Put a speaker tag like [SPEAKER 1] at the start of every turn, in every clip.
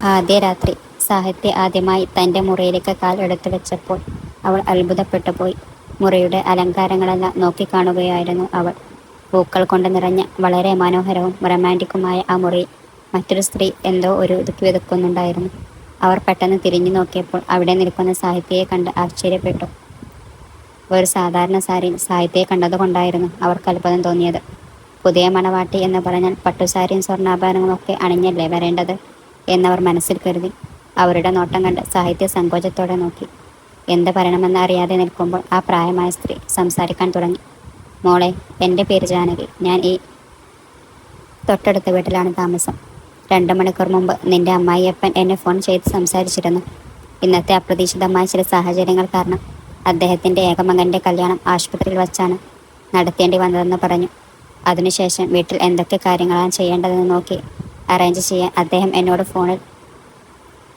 [SPEAKER 1] ആദ്യ രാത്രി സാഹിത്യ ആദ്യമായി തൻ്റെ മുറിയിലേക്ക് കാൽ എടുത്തു വെച്ചപ്പോൾ അവൾ അത്ഭുതപ്പെട്ടു പോയി. മുറിയുടെ അലങ്കാരങ്ങളെല്ലാം നോക്കിക്കാണുകയായിരുന്നു അവൾ. പൂക്കൾ കൊണ്ട് നിറഞ്ഞ വളരെ മനോഹരവും റൊമാൻറ്റിക്കുമായ ആ മുറിയിൽ മറ്റൊരു സ്ത്രീ എന്തോ ഒരു വിതക്കുന്നുണ്ടായിരുന്നു. അവർ പെട്ടെന്ന് തിരിഞ്ഞു നോക്കിയപ്പോൾ അവിടെ നിൽക്കുന്ന സാഹിത്യയെ കണ്ട് ആശ്ചര്യപ്പെട്ടു. ഒരു സാധാരണ സാരിയിൽ സാഹിത്യയെ കണ്ടതുകൊണ്ടായിരുന്നു അവർക്ക് അത്ഭുതം തോന്നിയത്. പുതിയ മണവാട്ടി എന്ന് പറഞ്ഞാൽ പട്ടുസാരിയും സ്വർണ്ണാഭരണങ്ങളൊക്കെ അണിഞ്ഞല്ലേ വരേണ്ടത് എന്നവർ മനസ്സിൽ കരുതി. അവരുടെ നോട്ടം കണ്ട് സാഹിത്യ സങ്കോചത്തോടെ നോക്കി. എന്ത് പറയണമെന്ന് അറിയാതെ നിൽക്കുമ്പോൾ ആ പ്രായമായ സ്ത്രീ സംസാരിക്കാൻ തുടങ്ങി. മോളെ, എൻ്റെ പേര് ജാനകി. ഞാൻ ഈ തൊട്ടടുത്ത വീട്ടിലാണ് താമസം. 2 മണിക്കൂർ മുമ്പ് നിന്റെ അമ്മായിയപ്പൻ എന്നെ ഫോൺ ചെയ്ത് സംസാരിച്ചിരുന്നു. ഇന്നത്തെ അപ്രതീക്ഷിതമായ ചില സാഹചര്യങ്ങൾ കാരണം അദ്ദേഹത്തിൻ്റെ ഏകമകൻ്റെ കല്യാണം ആശുപത്രിയിൽ വച്ചാണ് നടത്തേണ്ടി വന്നതെന്ന് പറഞ്ഞു. അതിനുശേഷം വീട്ടിൽ എന്തൊക്കെ കാര്യങ്ങളാണ് ചെയ്യേണ്ടതെന്ന് നോക്കി അറേഞ്ച് ചെയ്യാൻ അദ്ദേഹം എന്നോട് ഫോണിൽ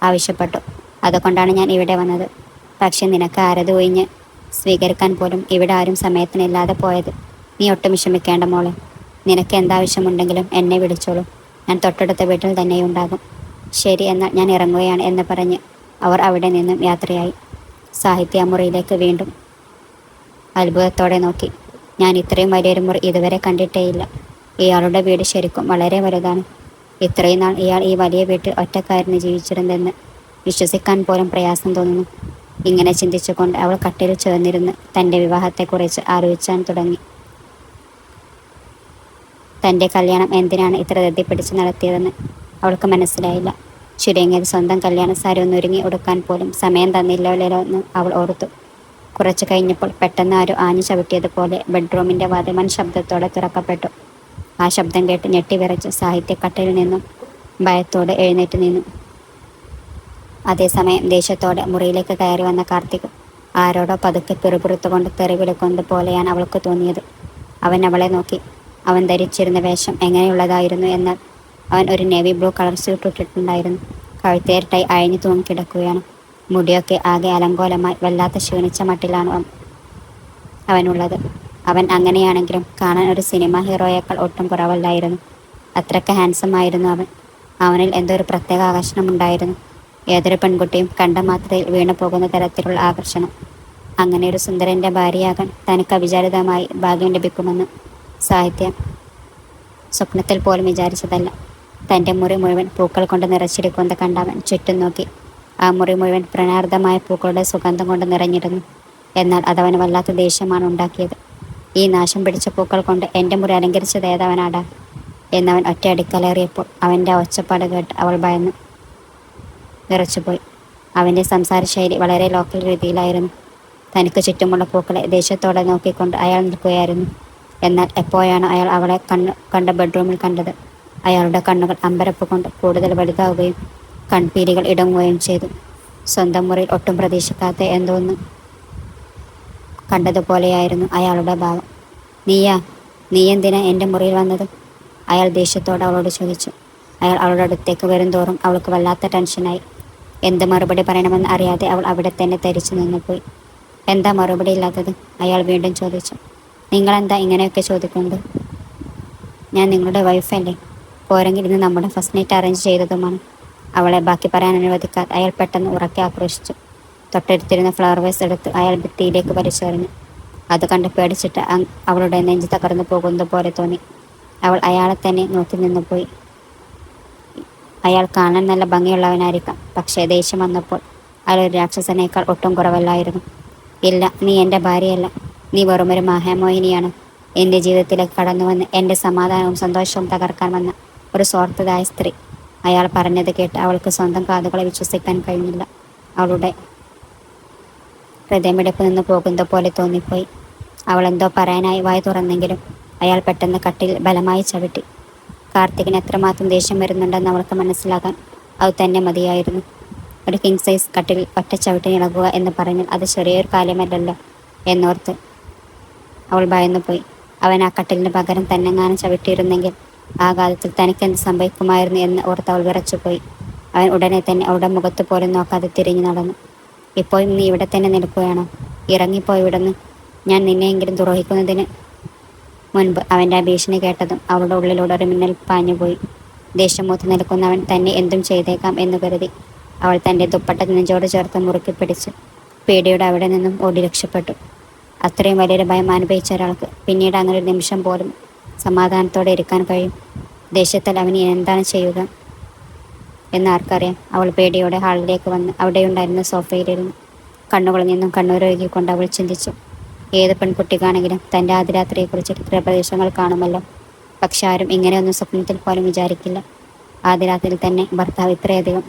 [SPEAKER 1] ആവശ്യപ്പെട്ടു. അതുകൊണ്ടാണ് ഞാൻ ഇവിടെ വന്നത്. പക്ഷെ നിനക്ക് ആരത് ഒഴിഞ്ഞ് സ്വീകരിക്കാൻ പോലും ഇവിടെ ആരും സമയത്തിനില്ലാതെ പോയത്. നീ ഒട്ടും വിഷമിക്കേണ്ട മോളെ. നിനക്ക് എന്താവശ്യമുണ്ടെങ്കിലും എന്നെ വിളിച്ചോളൂ. ഞാൻ തൊട്ടടുത്ത വീട്ടിൽ തന്നെയുണ്ടാകും. ശരി, എന്നാൽ ഞാൻ ഇറങ്ങുകയാണ് എന്ന് പറഞ്ഞ് അവർ അവിടെ നിന്നും യാത്രയായി. സാഹിത്യ മുറിയിലേക്ക് വീണ്ടും അത്ഭുതത്തോടെ നോക്കി. ഞാൻ ഇത്രയും വലിയൊരു മുറി ഇതുവരെ കണ്ടിട്ടേയില്ല. ഇയാളുടെ വീട് ശരിക്കും വളരെ വലുതാണ്. ഇത്രയും നാൾ ഇയാൾ ഈ വലിയ വീട്ടിൽ ഒറ്റക്കായിരുന്നു ജീവിച്ചിരുന്നെന്ന് വിശ്വസിക്കാൻ പോലും പ്രയാസം തോന്നുന്നു. ഇങ്ങനെ ചിന്തിച്ചുകൊണ്ട് അവൾ കട്ടിലിൽ ചേർന്നിരുന്ന് തൻ്റെ വിവാഹത്തെക്കുറിച്ച് ആലോചിച്ചാൻ തുടങ്ങി. തൻ്റെ കല്യാണം എന്തിനാണ് ഇത്ര ധൃതി പിടിച്ച് നടത്തിയതെന്ന് അവൾക്ക് മനസ്സിലായില്ല. ചുരുങ്ങിയത് സ്വന്തം കല്യാണ സാരി ഒന്നൊരുങ്ങി ഉടുക്കാൻ പോലും സമയം തന്നില്ലല്ലോ എന്ന് അവൾ ഓർത്തു. കുറച്ചു കഴിഞ്ഞപ്പോൾ പെട്ടെന്ന് ആരോ ആഞ്ഞു ചവിട്ടിയതുപോലെ ബെഡ്റൂമിൻ്റെ വാതിൽ വൻ ശബ്ദത്തോടെ തുറക്കപ്പെട്ടു. ആ ശബ്ദം കേട്ട് ഞെട്ടിവിറച്ച് സാഹിത്യ കട്ടലിൽ നിന്നും ഭയത്തോടെ എഴുന്നേറ്റ് നിന്നു. അതേസമയം ദേഷ്യത്തോടെ മുറിയിലേക്ക് കയറി വന്ന കാർത്തിക് ആരോടോ പതുക്കെ പിറുപിറുത്തുകൊണ്ട് തെറി വിളിക്കുന്നത് പോലെയാണ് അവൾക്ക് തോന്നിയത്. അവൻ അവളെ നോക്കി. അവൻ ധരിച്ചിരുന്ന വേഷം എങ്ങനെയുള്ളതായിരുന്നു എന്നാൽ അവൻ ഒരു നേവി ബ്ലൂ കളർ സ്യൂട്ട് ഇട്ടിട്ടുണ്ടായിരുന്നു. കഴുത്തേർ ടൈ അഴിഞ്ഞു തൂങ്ങിക്കിടക്കുകയാണ്. മുടിയൊക്കെ ആകെ അലങ്കോലമായി വല്ലാത്ത ക്ഷീണിച്ച മട്ടിലാണ് അവനുള്ളത്. അവൻ അങ്ങനെയാണെങ്കിലും കാണാൻ ഒരു സിനിമ ഹീറോയേക്കാൾ ഒട്ടും കുറവല്ലായിരുന്നു. അത്രയ്ക്ക് ഹാൻസം ആയിരുന്നു അവൻ. അവനിൽ എന്തോ ഒരു പ്രത്യേക ആകർഷണമുണ്ടായിരുന്നു. ഏതൊരു പെൺകുട്ടിയും കണ്ട മാത്രയിൽ വീണു പോകുന്ന തരത്തിലുള്ള ആകർഷണം. അങ്ങനെ ഒരു സുന്ദരൻ്റെ ഭാര്യയാകാൻ തനിക്ക് അവിചാരിതമായി ഭാഗ്യം ലഭിക്കുമെന്ന് സാഹിത്യം സ്വപ്നത്തിൽ പോലും വിചാരിച്ചതല്ല. തൻ്റെ മുറി മുഴുവൻ പൂക്കൾ കൊണ്ട് നിറച്ചിരിക്കുന്നത് കണ്ടവൻ ചുറ്റും നോക്കി. ആ മുറി മുഴുവൻ പ്രണാർദ്ദമായ പൂക്കളുടെ സുഗന്ധം കൊണ്ട് നിറഞ്ഞിരുന്നു. എന്നാൽ അതവന് വല്ലാത്ത ദേഷ്യമാണ് ഉണ്ടാക്കിയത്. ഈ നാശം പിടിച്ച പൂക്കൾ കൊണ്ട് എൻ്റെ മുറി അലങ്കരിച്ചത് ഏതവനാടാ എന്നവൻ ഒറ്റയടിക്കലേറിയപ്പോൾ അവൻ്റെ ഒച്ചപ്പാട് കേട്ട് അവൾ ഭയന്ന് വിറച്ചുപോയി. അവൻ്റെ സംസാര ശൈലി വളരെ ലോക്കൽ രീതിയിലായിരുന്നു. തനിക്ക് ചുറ്റുമുള്ള പൂക്കളെ ദേഷ്യത്തോടെ നോക്കിക്കൊണ്ട് അയാൾ നിൽക്കുകയായിരുന്നു. എന്നാൽ എപ്പോഴാണ് അയാൾ അവളെ കണ്ട ബെഡ്റൂമിൽ കണ്ടത്, അയാളുടെ കണ്ണുകൾ അമ്പരപ്പ് കൊണ്ട് കൂടുതൽ വലുതാവുകയും കൺപീലികൾ ഇടങ്ങുകയും ചെയ്തു. സ്വന്തം മുറിയിൽ ഒട്ടും പ്രതീക്ഷിക്കാത്ത എന്തോന്ന് കണ്ടതുപോലെയായിരുന്നു അയാളുടെ ഭാവം. നീ എന്തിനാ എൻ്റെ മുറിയിൽ വന്നത്? അയാൾ ദേഷ്യത്തോടെ അവളോട് ചോദിച്ചു. അയാൾ അവളുടെ അടുത്തേക്ക് വരുംതോറും അവൾക്ക് വല്ലാത്ത ടെൻഷനായി. എന്ത് മറുപടി പറയണമെന്ന് അറിയാതെ അവൾ അവിടെ തന്നെ തരിച്ചു നിന്നുപോയി. എന്താ മറുപടി ഇല്ലാത്തത്? അയാൾ വീണ്ടും ചോദിച്ചു. നിങ്ങളെന്താ ഇങ്ങനെയൊക്കെ ചോദിക്കുന്നത്? ഞാൻ നിങ്ങളുടെ വൈഫല്ലേ? പോരെങ്കിൽ ഇന്ന് നമ്മുടെ ഫസ്റ്റ് നൈറ്റ് അറേഞ്ച് ചെയ്തതുമാണ്. അവളെ ബാക്കി പറയാൻ അനുവദിക്കാതെ അയാൾ പെട്ടെന്ന് ഉറക്കെ ആക്രോശിച്ചു. തൊട്ടടുത്തിരുന്ന ഫ്ലവർ വേസ് എടുത്ത് അയാൾ ഭിത്തിയിലേക്ക് വലിച്ചെറിഞ്ഞു. അത് കണ്ട് പേടിച്ചിട്ട് അവളുടെ നെഞ്ച് തകർന്നു പോകുന്നത് പോലെ തോന്നി. അവൾ അയാളെ തന്നെ നോക്കി നിന്നുപോയി. അയാൾ കാണാൻ നല്ല ഭംഗിയുള്ളവനായിരിക്കാം, പക്ഷേ ദേഷ്യം വന്നപ്പോൾ അയാൾ ഒരു രാക്ഷസനേക്കാൾ ഒട്ടും കുറവല്ലായിരുന്നു. ഇല്ല, നീ എൻ്റെ ഭാര്യയല്ല. നീ വെറുമൊരു മഹാമോഹിനിയാണ്. എൻ്റെ ജീവിതത്തിലേക്ക് കടന്നു വന്ന് എൻ്റെ സമാധാനവും സന്തോഷവും തകർക്കാൻ വന്ന ഒരു സ്വാർത്ഥതായ സ്ത്രീ. അയാൾ പറഞ്ഞത് കേട്ട് അവൾക്ക് സ്വന്തം കാതുകളെ വിശ്വസിക്കാൻ കഴിഞ്ഞില്ല. അവളുടെ ഹൃദയമിടിപ്പ് നിന്ന് പോകുന്നത് പോലെ തോന്നിപ്പോയി. അവൾ എന്തോ പറയാനായി വായി തുറന്നെങ്കിലും അയാൾ പെട്ടെന്ന് കട്ടിൽ ബലമായി ചവിട്ടി. കാർത്തികിന് എത്രമാത്രം ദേഷ്യം വരുന്നുണ്ടെന്ന് അവൾക്ക് മനസ്സിലാക്കാൻ അത് തന്നെ മതിയായിരുന്നു. ഒരു കിങ് സൈസ് കട്ടിൽ ഒറ്റ ചവിട്ടിന് ഇളകുക എന്ന് പറഞ്ഞാൽ അത് ചെറിയൊരു കാര്യമല്ലല്ലോ എന്നോർത്ത് അവൾ ഭയന്നുപോയി. അവൻ ആ കട്ടിലിന് പകരം തന്നെങ്ങാനും ചവിട്ടിയിരുന്നെങ്കിൽ ആ കാലത്തിൽ തനിക്കെന്ത് സംഭവിക്കുമായിരുന്നു എന്ന് ഓർത്ത് അവൾ വിറച്ചുപോയി. അവൻ ഉടനെ തന്നെ അവളുടെ മുഖത്ത് പോലും നോക്കാതെ തിരിഞ്ഞു നടന്നു. ഇപ്പോൾ നീ ഇവിടെ തന്നെ നിൽക്കുകയാണോ? ഇറങ്ങിപ്പോയി ഇവിടുന്ന്. ഞാൻ നിന്നെയെങ്കിലും ദ്രോഹിക്കുന്നതിന് മുൻപ് അവൻ്റെ ആ ഭീഷണി കേട്ടതും അവളുടെ ഉള്ളിലൂടെ ഒരു മിന്നൽ പാഞ്ഞുപോയി. ദേഷ്യം മൂത്ത് നിൽക്കുന്നവൻ തന്നെ എന്തും ചെയ്തേക്കാം എന്നു കരുതി അവൾ തൻ്റെ ദുപ്പട്ട നെഞ്ചോട് ചേർത്ത് മുറുക്കി പിടിച്ചു പേടിയോടെ അവിടെ നിന്നും ഓടി രക്ഷപ്പെട്ടു. അത്രയും വലിയൊരു ഭയം അനുഭവിച്ച ഒരാൾക്ക് പിന്നീട് അങ്ങനെ ഒരു നിമിഷം പോലും സമാധാനത്തോടെ ഇരിക്കാൻ കഴിയും? ദേഷ്യത്തിൽ അവന് എന്താണ് ചെയ്യുക എന്നാർക്കറിയാം. അവൾ പേടിയോടെ ഹാളിലേക്ക് വന്ന് അവിടെയുണ്ടായിരുന്ന സോഫയിലിരുന്നു. കണ്ണുകളിൽ നിന്നും കണ്ണൂരൊഴുകിക്കൊണ്ട് അവൾ ചിന്തിച്ചു, ഏത് പെൺകുട്ടിക്കാണെങ്കിലും തൻ്റെ ആദ്യരാത്രിയെക്കുറിച്ച് പ്രദേശങ്ങൾ കാണുമല്ലോ. പക്ഷെ ആരും ഇങ്ങനെയൊന്നും സ്വപ്നത്തിൽ പോലും വിചാരിക്കില്ല. ആദ്യരാത്രിയിൽ തന്നെ ഭർത്താവ് ഇത്രയധികം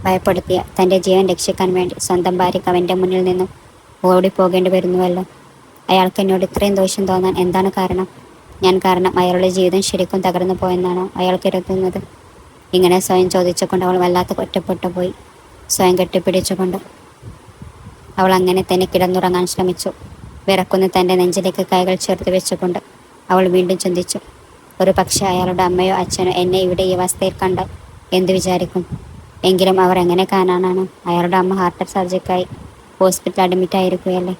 [SPEAKER 1] ഭയപ്പെടുത്തിയ തൻ്റെ ജീവൻ രക്ഷിക്കാൻ വേണ്ടി സ്വന്തം ഭാര്യയ്ക്ക് അവൻ്റെ മുന്നിൽ നിന്നും ഓടിപ്പോകേണ്ടി വരുന്നുവല്ലോ. അയാൾക്ക് എന്നോട് ഇത്രയും ദോഷം തോന്നാൻ എന്താണ് കാരണം? ഞാൻ കാരണം അയാളുടെ ജീവിതം ശരിക്കും തകർന്നു പോയെന്നാണോ അയാൾ കരുതുന്നത്? ഇങ്ങനെ സ്വയം ചോദിച്ചുകൊണ്ട് അവൾ വല്ലാത്ത ഒറ്റപ്പെട്ടു പോയി. സ്വയം കെട്ടിപ്പിടിച്ചുകൊണ്ട് അവൾ അങ്ങനെ തന്നെ കിടന്നുറങ്ങാൻ ശ്രമിച്ചു. വിറക്കുന്ന തൻ്റെ നെഞ്ചിലേക്ക് കൈകൾ ചേർത്ത് വെച്ചുകൊണ്ട് അവൾ വീണ്ടും ചിന്തിച്ചു, ഒരു പക്ഷേ അയാളുടെ അമ്മയോ അച്ഛനോ എന്നെ ഇവിടെ ഈ അവസ്ഥയിൽ കണ്ടാൽ എന്തു വിചാരിക്കും? എങ്കിലും അവർ എങ്ങനെ കാണാനാണ്? അയാളുടെ അമ്മ ഹാർട്ട് സർജറിക്കായി ഹോസ്പിറ്റൽ അഡ്മിറ്റ് ആയിരിക്കുകയല്ലേ.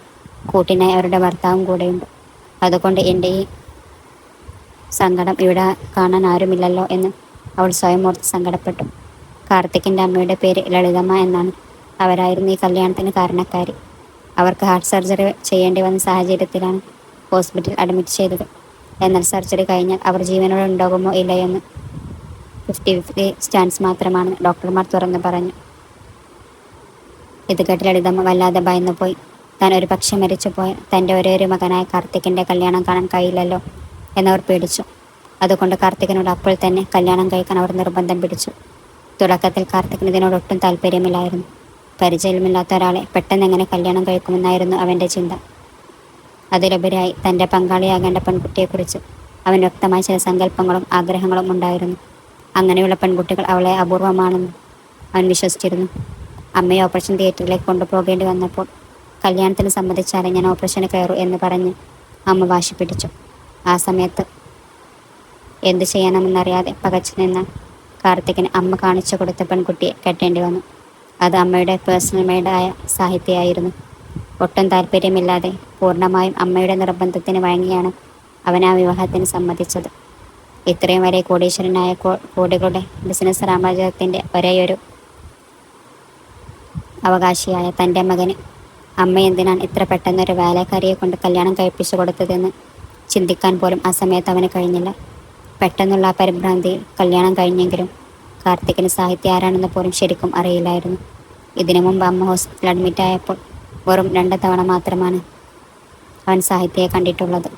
[SPEAKER 1] കൂട്ടിനായി അവരുടെ ഭർത്താവും കൂടെയുണ്ട്. അതുകൊണ്ട് എൻ്റെ ഈ സങ്കടം ഇവിടെ കാണാൻ ആരുമില്ലല്ലോ എന്ന് അവൾ സ്വയം ഓർത്ത് സങ്കടപ്പെട്ടു. കാർത്തിക്കിൻ്റെ അമ്മയുടെ പേര് ലളിതമ്മ എന്നാണ്. അവരായിരുന്നു ഈ കല്യാണത്തിന് കാരണക്കാരി. അവർക്ക് ഹാർട്ട് സർജറി ചെയ്യേണ്ടി വന്ന സാഹചര്യത്തിലാണ് ഹോസ്പിറ്റൽ അഡ്മിറ്റ് ചെയ്തത്. എന്നാൽ സർജറി കഴിഞ്ഞാൽ അവർ ജീവനോടെ ഉണ്ടാകുമോ ഇല്ലയെന്ന് 50-50 ചാൻസ് മാത്രമാണെന്ന് ഡോക്ടർമാർ തുറന്നു പറഞ്ഞു. ഇത് കേട്ട് ലളിതമ്മ വല്ലാതെ ഭയന്നുപോയി. താൻ ഒരു പക്ഷെ മരിച്ചു പോയ തൻ്റെ ഒരേ ഒരു മകനായ കാർത്തിക്കിൻ്റെ കല്യാണം കാണാൻ കഴിയില്ലല്ലോ എന്നവർ പേടിച്ചു. അതുകൊണ്ട് കാർത്തികിനോട് അപ്പോൾ തന്നെ കല്യാണം കഴിക്കാൻ അവർ നിർബന്ധം പിടിച്ചു. തുടക്കത്തിൽ കാർത്തികിന് ഇതിനോട് ഒട്ടും താല്പര്യമില്ലായിരുന്നു. പരിചയമില്ലാത്ത ഒരാളെ പെട്ടെന്ന് എങ്ങനെ കല്യാണം കഴിക്കുമെന്നായിരുന്നു അവൻ്റെ ചിന്ത. അതിലുപരിയായി തൻ്റെ പങ്കാളിയാകേണ്ട പെൺകുട്ടിയെക്കുറിച്ച് അവൻ വ്യക്തമായ ചില സങ്കല്പങ്ങളും ആഗ്രഹങ്ങളും ഉണ്ടായിരുന്നു. അങ്ങനെയുള്ള പെൺകുട്ടികൾ അവളെ അപൂർവമാണെന്ന് അവൻ വിശ്വസിച്ചിരുന്നു. അമ്മയെ ഓപ്പറേഷൻ തിയേറ്ററിലേക്ക് കൊണ്ടുപോകേണ്ടി വന്നപ്പോൾ കല്യാണത്തിന് സമ്മതിച്ചാലേ ഞാൻ ഓപ്പറേഷന് കയറൂ എന്ന് പറഞ്ഞ് അമ്മ വാശി പിടിച്ചു. ആ സമയത്ത് എന്തു ചെയ്യണമെന്നറിയാതെ പകച്ചു നിന്ന കാർത്തികിന് അമ്മ കാണിച്ചു കൊടുത്ത പെൺകുട്ടിയെ കെട്ടേണ്ടി വന്നു. അത് അമ്മയുടെ പേഴ്സണൽ മെയ്ഡായ സാഹിത്യയായിരുന്നു. ഒട്ടും താല്പര്യമില്ലാതെ പൂർണ്ണമായും അമ്മയുടെ നിർബന്ധത്തിന് വഴങ്ങിയാണ് അവൻ ആ വിവാഹത്തിന് സമ്മതിച്ചത്. ഇത്രയും വരെ കോടീശ്വരനായ കോടികളുടെ ബിസിനസ് സാമ്രാജ്യത്തിൻ്റെ ഒരേയൊരു അവകാശിയായ തൻ്റെ മകന് അമ്മ എന്തിനാണ് ഇത്ര പെട്ടെന്നൊരു വേലക്കാരിയെ കൊണ്ട് കല്യാണം കഴിപ്പിച്ചു കൊടുത്തതെന്ന് ചിന്തിക്കാൻ പോലും ആ സമയത്ത് അവന് കഴിഞ്ഞില്ല. പെട്ടെന്നുള്ള ആ പരിഭ്രാന്തിയിൽ കല്യാണം കഴിഞ്ഞെങ്കിലും കാർത്തികിന് സാഹിത്യ ആരാണെന്ന് പോലും ശരിക്കും അറിയില്ലായിരുന്നു. ഇതിനു മുമ്പ് അമ്മ ഹോസ്പിറ്റലിൽ അഡ്മിറ്റ് ആയപ്പോൾ വെറും 2 തവണ മാത്രമാണ് അവൻ സാഹിത്യയെ കണ്ടിട്ടുള്ളത്.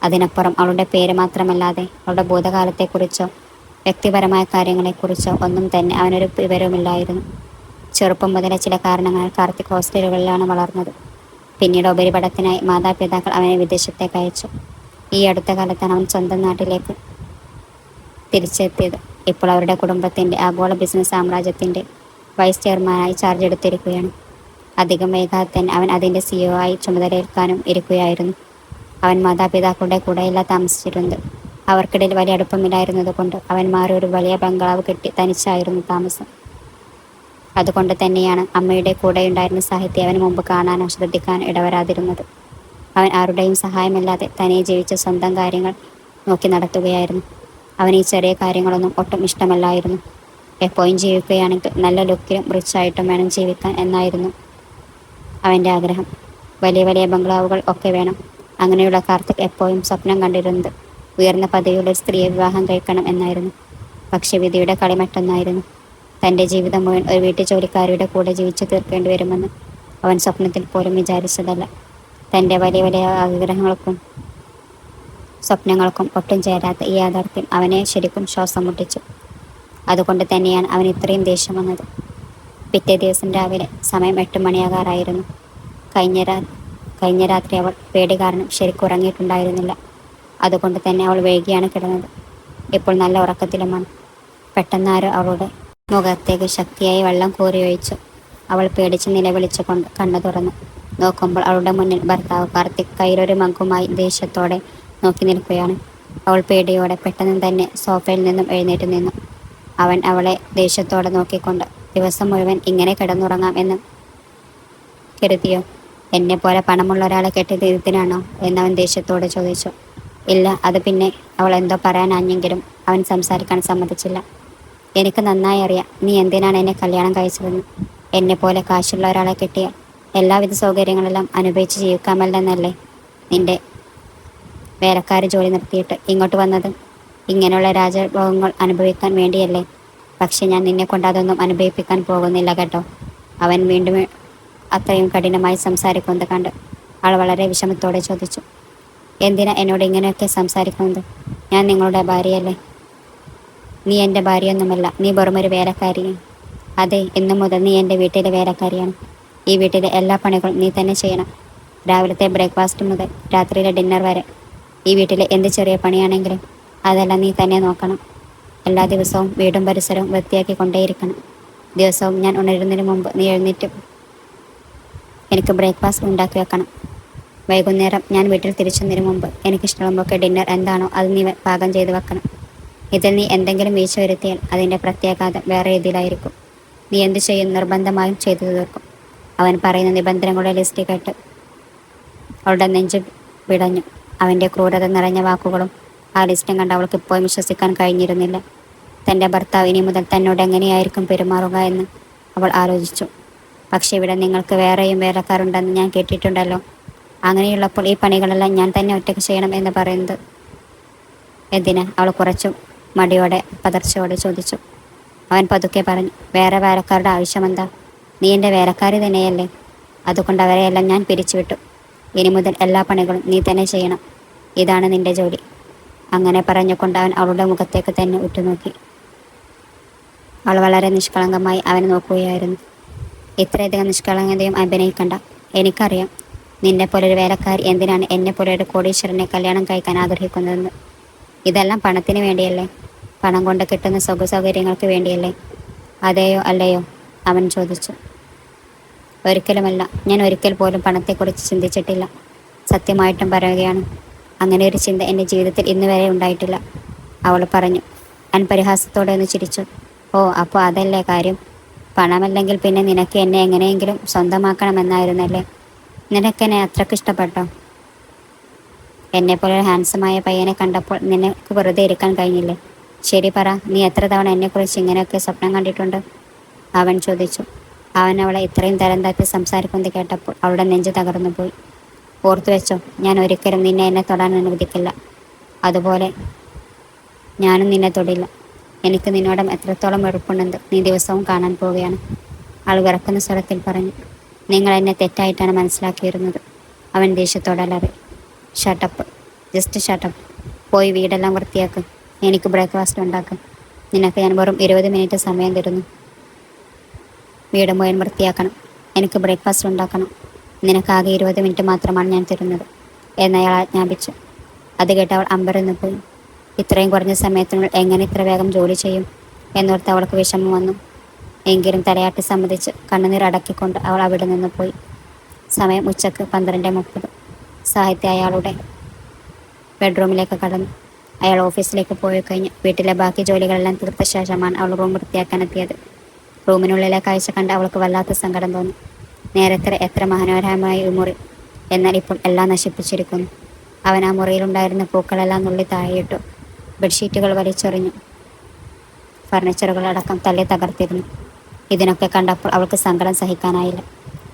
[SPEAKER 1] അതിനപ്പുറം അവളുടെ പേര് മാത്രമല്ലാതെ അവളുടെ ഭൂതകാലത്തെക്കുറിച്ചോ വ്യക്തിപരമായ കാര്യങ്ങളെക്കുറിച്ചോ ഒന്നും തന്നെ അവനൊരു വിവരവുമില്ലായിരുന്നു. ചെറുപ്പം മുതലേ ചില കാരണങ്ങളാൽ കാർത്തിക് ഹോസ്റ്റലുകളിലാണ് വളർന്നത്. പിന്നീട് ഉപരിപഠനത്തിനായി മാതാപിതാക്കൾ അവനെ വിദേശത്തേക്ക് അയച്ചു. ഈ അടുത്ത കാലത്താണ് അവൻ സ്വന്തം നാട്ടിലേക്ക് തിരിച്ചെത്തിയത്. ഇപ്പോൾ അവരുടെ കുടുംബത്തിൻ്റെ ആഗോള ബിസിനസ് സാമ്രാജ്യത്തിൻ്റെ വൈസ് ചെയർമാനായി ചാർജ് എടുത്തിരിക്കുകയാണ്. അധികം വൈകാതെ തന്നെ അവൻ അതിൻ്റെ CEO ആയി ചുമതലയേൽക്കാനും ഇരിക്കുകയായിരുന്നു. അവൻ മാതാപിതാക്കളുടെ കൂടെയല്ല താമസിച്ചിരുന്നത്. അവർക്കിടയിൽ വലിയ അടുപ്പമില്ലായിരുന്നത് കൊണ്ട് അവൻ മാറി ഒരു വലിയ ബംഗ്ലാവ് കെട്ടി തനിച്ചായിരുന്നു താമസം. അതുകൊണ്ട് തന്നെയാണ് അമ്മയുടെ കൂടെയുണ്ടായിരുന്ന സാഹിത്യ അവന് മുമ്പ് കാണാനോ ശ്രദ്ധിക്കാനോ ഇടവരാതിരുന്നത്. അവൻ ആരുടെയും സഹായമില്ലാതെ തനിയെ ജീവിച്ച സ്വന്തം കാര്യങ്ങൾ നോക്കി നടത്തുകയായിരുന്നു. അവൻ ഈ ചെറിയ കാര്യങ്ങളൊന്നും ഒട്ടും ഇഷ്ടമല്ലായിരുന്നു. എപ്പോഴും ജീവിക്കുകയാണെങ്കിൽ നല്ല ലുക്കിലും റിച്ചായിട്ടും വേണം ജീവിക്കാൻ എന്നായിരുന്നു അവൻ്റെ ആഗ്രഹം. വലിയ വലിയ ബംഗ്ലാവുകൾ ഒക്കെ വേണം. അങ്ങനെയുള്ള കാർത്തിക് എപ്പോഴും സ്വപ്നം കണ്ടിരുന്നത് ഉയർന്ന പദവിയുള്ള സ്ത്രീയെ വിവാഹം കഴിക്കണം എന്നായിരുന്നു. പക്ഷെ വിധിയുടെ കളി മറ്റൊന്നായിരുന്നു. തൻ്റെ ജീവിതം മുഴുവൻ ഒരു വീട്ടുജോലിക്കാരിയുടെ കൂടെ ജീവിച്ചു തീർക്കേണ്ടി വരുമെന്ന് അവൻ സ്വപ്നത്തിൽ പോലും വിചാരിച്ചതല്ല. തൻ്റെ വലിയ വലിയ ആഗ്രഹങ്ങൾക്കും സ്വപ്നങ്ങൾക്കും ഒട്ടും ചേരാത്ത ഈ യാഥാർത്ഥ്യം അവനെ ശരിക്കും ശ്വാസം മുട്ടിച്ചു. അതുകൊണ്ട് തന്നെയാണ് അവൻ ഇത്രയും ദേഷ്യം വന്നത്. പിറ്റേ ദിവസം രാവിലെ സമയം 8 മണിയാകാറായിരുന്നു. കഴിഞ്ഞ രാത്രി അവൾ പേടി കാരണം ശരിക്കും ഉറങ്ങിയിട്ടുണ്ടായിരുന്നില്ല. അതുകൊണ്ട് തന്നെ അവൾ വൈകിയാണ് കിടന്നത്. ഇപ്പോൾ നല്ല ഉറക്കത്തിലുമാണ്. പെട്ടെന്നാരോ അവളുടെ മുഖത്തേക്ക് ശക്തിയായി വെള്ളം കോരിയൊഴിച്ചു. അവൾ പേടിച്ച് നിലവിളിച്ചുകൊണ്ട് കണ്ണു തുറന്നു നോക്കുമ്പോൾ അവളുടെ മുന്നിൽ ഭർത്താവ് കാർത്തിക് കയ്യിലൊരു മഗ്ഗുമായി ദേഷ്യത്തോടെ നോക്കി നിൽക്കുകയാണ്. അവൾ പേടിയോടെ പെട്ടെന്ന് തന്നെ സോഫയിൽ നിന്നും എഴുന്നേറ്റ് നിന്നു. അവൻ അവളെ ദേഷ്യത്തോടെ നോക്കിക്കൊണ്ട്, ദിവസം മുഴുവൻ ഇങ്ങനെ കിടന്നുറങ്ങാം എന്ന് കരുതിയോ? എന്നെപ്പോലെ പണമുള്ള ഒരാളെ കെട്ടിയത് ഇതിനാണോ എന്നവൻ ദേഷ്യത്തോടെ ചോദിച്ചു. ഇല്ല, അത് പിന്നെ. അവൾ എന്തോ പറയാനാഞ്ഞെങ്കിലും അവൻ സംസാരിക്കാൻ സമ്മതിച്ചില്ല. എനിക്ക് നന്നായി അറിയാം നീ എന്തിനാണ് എന്നെ കല്യാണം കഴിച്ചതെന്ന്. എന്നെപ്പോലെ കാശുള്ള ഒരാളെ കിട്ടിയാൽ എല്ലാവിധ സൗകര്യങ്ങളെല്ലാം അനുഭവിച്ച് ജീവിക്കാമല്ലെന്നല്ലേ നിന്റെ വേലക്കാരി ജോലി നിർത്തിയിട്ട് ഇങ്ങോട്ട് വന്നത്. ഇങ്ങനെയുള്ള രാജഭോഗങ്ങൾ അനുഭവിക്കാൻ വേണ്ടിയല്ലേ. പക്ഷെ ഞാൻ നിന്നെ കൊണ്ട് അതൊന്നും അനുഭവിപ്പിക്കാൻ പോകുന്നില്ല കേട്ടോ. അവൻ വീണ്ടും അത്രയും കഠിനമായി സംസാരിക്കുന്നത് കണ്ട് അവൾ വളരെ വിഷമത്തോടെ ചോദിച്ചു, എന്തിനാ എന്നോട് ഇങ്ങനെയൊക്കെ സംസാരിക്കുന്നത്? ഞാൻ നിങ്ങളുടെ ഭാര്യയല്ലേ? നീ എൻ്റെ ഭാര്യയൊന്നുമല്ല, നീ വെറുമൊരു വേലക്കാരിയാണ്. അതെ, ഇന്നു മുതൽ നീ എൻ്റെ വീട്ടിലെ വേലക്കാരിയാണ്. ഈ വീട്ടിലെ എല്ലാ പണികളും നീ തന്നെ ചെയ്യണം. രാവിലത്തെ ബ്രേക്ക്ഫാസ്റ്റ് മുതൽ രാത്രിയിലെ ഡിന്നർ വരെ ഈ വീട്ടിലെ എന്ത് ചെറിയ പണിയാണെങ്കിലും അതെല്ലാം നീ തന്നെ നോക്കണം. എല്ലാ ദിവസവും വീടും പരിസരവും വൃത്തിയാക്കി കൊണ്ടേയിരിക്കണം. ദിവസവും ഞാൻ ഉണരുന്നതിന് മുമ്പ് നീ എഴുന്നേറ്റ് എനിക്ക് ബ്രേക്ക്ഫാസ്റ്റ് ഉണ്ടാക്കി വെക്കണം. വൈകുന്നേരം ഞാൻ വീട്ടിൽ തിരിച്ചതിന് മുമ്പ് എനിക്കിഷ്ടമുള്ളതൊക്കെ ഡിന്നർ എന്താണോ അത് നീ പാകം ചെയ്ത് വെക്കണം. ഇതിൽ നീ എന്തെങ്കിലും വീഴ്ച വരുത്തിയാൽ അതിൻ്റെ പ്രത്യാഘാതം വേറെ രീതിയിലായിരിക്കും. നീ എന്ത് ചെയ്യും നിർബന്ധമായും ചെയ്തു തീർക്കും. അവൻ പറയുന്ന നിബന്ധനകളുടെ ലിസ്റ്റ് കേട്ട് അവളുടെ നെഞ്ച് പിടഞ്ഞു. അവൻ്റെ ക്രൂരത നിറഞ്ഞ വാക്കുകളും ആ ലിസ്റ്റും കണ്ട് അവൾക്ക് ഇപ്പോഴും വിശ്വസിക്കാൻ കഴിഞ്ഞിരുന്നില്ല. തൻ്റെ ഭർത്താവ് ഇനി മുതൽ തന്നോട് എങ്ങനെയായിരിക്കും പെരുമാറുക എന്ന് അവൾ ആലോചിച്ചു. പക്ഷെ ഇവിടെ നിങ്ങൾക്ക് വേറെയും വേലക്കാരുണ്ടെന്ന് ഞാൻ കേട്ടിട്ടുണ്ടല്ലോ. അങ്ങനെയുള്ളപ്പോൾ ഈ പണികളെല്ലാം ഞാൻ തന്നെ ഒറ്റയ്ക്ക് ചെയ്യണം എന്ന് പറയുന്നത് എന്തിനാ? അവൾ കുറച്ചു മടിയോടെ പതർച്ചയോടെ ചോദിച്ചു. അവൻ പതുക്കെ പറഞ്ഞു, വേറെ വേലക്കാരുടെ ആവശ്യമെന്താ? നീ എൻ്റെ വേലക്കാരി തന്നെയല്ലേ? അതുകൊണ്ട് അവരെയെല്ലാം ഞാൻ പിരിച്ചുവിട്ടു. ഇനി മുതൽ എല്ലാ പണികളും നീ തന്നെ ചെയ്യണം. ഇതാണ് നിന്റെ ജോലി. അങ്ങനെ പറഞ്ഞുകൊണ്ട് അവൻ അവളുടെ മുഖത്തേക്ക് തന്നെ ഉറ്റുനോക്കി. അവൾ വളരെ നിഷ്കളങ്കമായി അവനെ നോക്കുകയായിരുന്നു. ഇത്രയധികം നിഷ്കളങ്കതയും അഭിനയിക്കണ്ട. എനിക്കറിയാം നിന്നെ പോലൊരു വേലക്കാരി എന്തിനാണ് എന്നെ പോലൊരു കോടീശ്വരനെ കല്യാണം കഴിക്കാൻ ആഗ്രഹിക്കുന്നതെന്ന്. ഇതെല്ലാം പണത്തിന് വേണ്ടിയല്ലേ? പണം കൊണ്ട് കിട്ടുന്ന സൗകര്യങ്ങൾക്ക് വേണ്ടിയല്ലേ? അതെയോ അല്ലയോ? അവൻ ചോദിച്ചു. ഒരിക്കലുമല്ല. ഞാൻ ഒരിക്കൽ പോലും പണത്തെക്കുറിച്ച് ചിന്തിച്ചിട്ടില്ല. സത്യമായിട്ടും പറയുകയാണ്. അങ്ങനെ ഒരു ചിന്ത എൻ്റെ ജീവിതത്തിൽ ഇന്ന് വരെ ഉണ്ടായിട്ടില്ല, അവൾ പറഞ്ഞു. അവൻ പരിഹാസത്തോടെ ഒന്ന് ചിരിച്ചു. ഓ, അപ്പോൾ അതല്ലേ കാര്യം. പണമല്ലെങ്കിൽ പിന്നെ നിനക്ക് എന്നെ എങ്ങനെയെങ്കിലും സ്വന്തമാക്കണമെന്നായിരുന്നല്ലേ? നിനക്കെന്നെ അത്രയ്ക്ക് ഇഷ്ടപ്പെട്ടോ? എന്നെപ്പോലെ ഒരു ഹാൻസമായ പയ്യനെ കണ്ടപ്പോൾ നിനക്ക് വെറുതെ ഇരിക്കാൻ കഴിഞ്ഞില്ലേ? ശരി പറ, നീ എത്ര തവണ എന്നെക്കുറിച്ച് ഇങ്ങനെയൊക്കെ സ്വപ്നം കണ്ടിട്ടുണ്ട്? അവൻ ചോദിച്ചു. അവൻ അവളെ ഇത്രയും തരം താഴ്ത്തി സംസാരിക്കുന്നത് കേട്ടപ്പോൾ അവളുടെ നെഞ്ച് തകർന്നു പോയി. ഓർത്തു വെച്ചോ, ഞാൻ ഒരിക്കലും നിന്നെ എന്നെ തൊടാൻ അനുവദിക്കില്ല. അതുപോലെ ഞാനും നിന്നെ തൊടില്ല. എനിക്ക് നിന്നോടും എത്രത്തോളം വെറുപ്പുണ്ടെന്ന് നീ ദിവസവും കാണാൻ പോവുകയാണ്, അവൾ വിറക്കുന്ന സ്വരത്തിൽ പറഞ്ഞു. നിങ്ങൾ എന്നെ തെറ്റായിട്ടാണ് മനസ്സിലാക്കിയിരുന്നത്, അവൻ ദേഷ്യത്തോടെ അലറി. Shut up, just shut up. പോയി വീടെല്ലാം വൃത്തിയാക്ക്. എനിക്ക് ബ്രേക്ക്ഫാസ്റ്റ് ഉണ്ടാക്കും. നിനക്ക് ഞാൻ വെറും 20 മിനിറ്റ് സമയം തരുന്നു. വീട് മുഴുവൻ വൃത്തിയാക്കണം. എനിക്ക് ബ്രേക്ക്ഫാസ്റ്റ് ഉണ്ടാക്കണം. നിനക്കാകെ 20 മിനിറ്റ് മാത്രമാണ് ഞാൻ തരുന്നത് എന്നയാൾ ആജ്ഞാപിച്ചു. അത് കേട്ട് അവൾ അമ്പരന്ന് പോയി. ഇത്രയും കുറഞ്ഞ സമയത്തിനുള്ളിൽ എങ്ങനെ ഇത്ര വേഗം ജോലി ചെയ്യും എന്നോർത്ത് അവൾക്ക് വിഷമം വന്നു. എങ്കിലും തലയാട്ടി സമ്മതിച്ച് കണ്ണുനീർ അടക്കിക്കൊണ്ട് അവൾ അവിടെ നിന്ന് പോയി. സമയം ഉച്ചക്ക് 12:30. സാഹിത്യ അയാളുടെ ബെഡ്റൂമിലേക്ക് കടന്നു. അയാൾ ഓഫീസിലേക്ക് പോയി കഴിഞ്ഞ് വീട്ടിലെ ബാക്കി ജോലികളെല്ലാം തീർത്ത ശേഷമാണ് അവൾ റൂം വൃത്തിയാക്കാനെത്തിയത്. റൂമിനുള്ളിലെ കാഴ്ച കണ്ട് അവൾക്ക് വല്ലാത്ത സങ്കടം തോന്നി. നേരത്തെ എത്ര മനോഹരമായ ഒരു മുറി, എന്നാൽ ഇപ്പോൾ എല്ലാം നശിപ്പിച്ചിരിക്കുന്നു. അവൻ ആ മുറിയിലുണ്ടായിരുന്ന പൂക്കളെല്ലാം നുള്ളി താഴെയിട്ടു. ബെഡ്ഷീറ്റുകൾ വലിച്ചെറിഞ്ഞു. ഫർണിച്ചറുകളടക്കം തല്ലി തകർത്തിരുന്നു. ഇതിനൊക്കെ കണ്ടപ്പോൾ അവൾക്ക് സങ്കടം സഹിക്കാനായില്ല.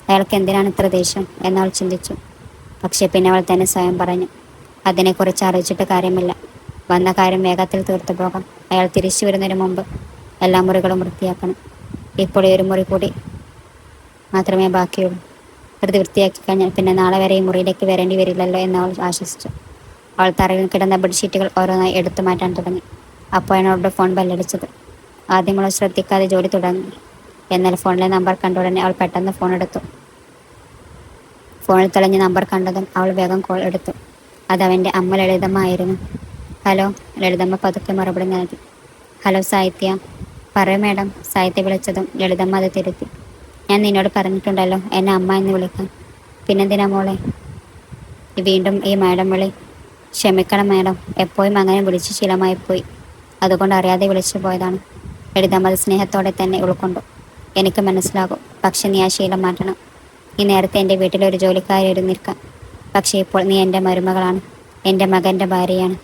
[SPEAKER 1] അയാൾക്ക് എന്തിനാണ് ഇത്ര ദേഷ്യം എന്നവൾ ചിന്തിച്ചു. പക്ഷെ പിന്നെ അവൾ തന്നെ സ്വയം പറഞ്ഞു, അതിനെക്കുറിച്ച് ആലോചിച്ചിട്ട് കാര്യമില്ല. വന്ന കാര്യം വേഗത്തിൽ തീർത്തു പോകാം. അയാൾ തിരിച്ചു വരുന്നതിന് മുമ്പ് എല്ലാ മുറികളും വൃത്തിയാക്കണം. ഇപ്പോൾ ഈ ഒരു മുറി കൂടി മാത്രമേ ബാക്കിയുള്ളൂ. വെറുതെ വൃത്തിയാക്കി കഴിഞ്ഞാൽ പിന്നെ നാളെ വരെ ഈ മുറിയിലേക്ക് വരേണ്ടി വരില്ലല്ലോ എന്ന് അവൾ ആശ്വസിച്ചു. അവൾ തറയിൽ കിടന്ന ബെഡ്ഷീറ്റുകൾ ഓരോന്നായി എടുത്തു മാറ്റാൻ തുടങ്ങി. അപ്പോഴാണ് അവളുടെ ഫോൺ ബെല്ലടിച്ചത്. ആദ്യം അവൾ ശ്രദ്ധിക്കാതെ ജോലി തുടങ്ങി. എന്നാൽ ഫോണിലെ നമ്പർ കണ്ടുടനെ അവൾ പെട്ടെന്ന് ഫോൺ എടുത്തു. ഫോണിൽ തെളിഞ്ഞ നമ്പർ കണ്ടതും അവൾ വേഗം കോൾ എടുത്തു. അത് അവൻ്റെ അമ്മ ലളിതമ്മ ആയിരുന്നു. ഹലോ. ലളിതമ്മ പതുക്കെ മറുപടി നൽകി. ഹലോ സാഹിത്യ. പറയൂ മാഡം. സാഹിത്യ വിളിച്ചതും ലളിതമ്മ അത് തിരുത്തി. ഞാൻ നിന്നോട് പറഞ്ഞിട്ടുണ്ടല്ലോ എന്നെ അമ്മ എന്ന് വിളിക്കാൻ. പിന്നെന്തിനാ മോളെ വീണ്ടും ഈ മാഡം വിളി? ക്ഷമിക്കണം മാഡം, എപ്പോഴും അങ്ങനെ വിളിച്ച് ശീലമായിപ്പോയി. അതുകൊണ്ട് അറിയാതെ വിളിച്ചു പോയതാണ്. ലളിതമ്മ അത് സ്നേഹത്തോടെ തന്നെ ഉൾക്കൊണ്ടു. എനിക്ക് മനസ്സിലാകും. പക്ഷെ നീ ആ ശീലം മാറ്റണം. നീ നേരത്തെ എൻ്റെ വീട്ടിലൊരു ജോലിക്കാരി ഇരുന്നിരിക്കാം. പക്ഷേ ഇപ്പോൾ നീ എൻ്റെ മരുമകളാണ്. എൻ്റെ മകൻ്റെ ഭാര്യയാണ്.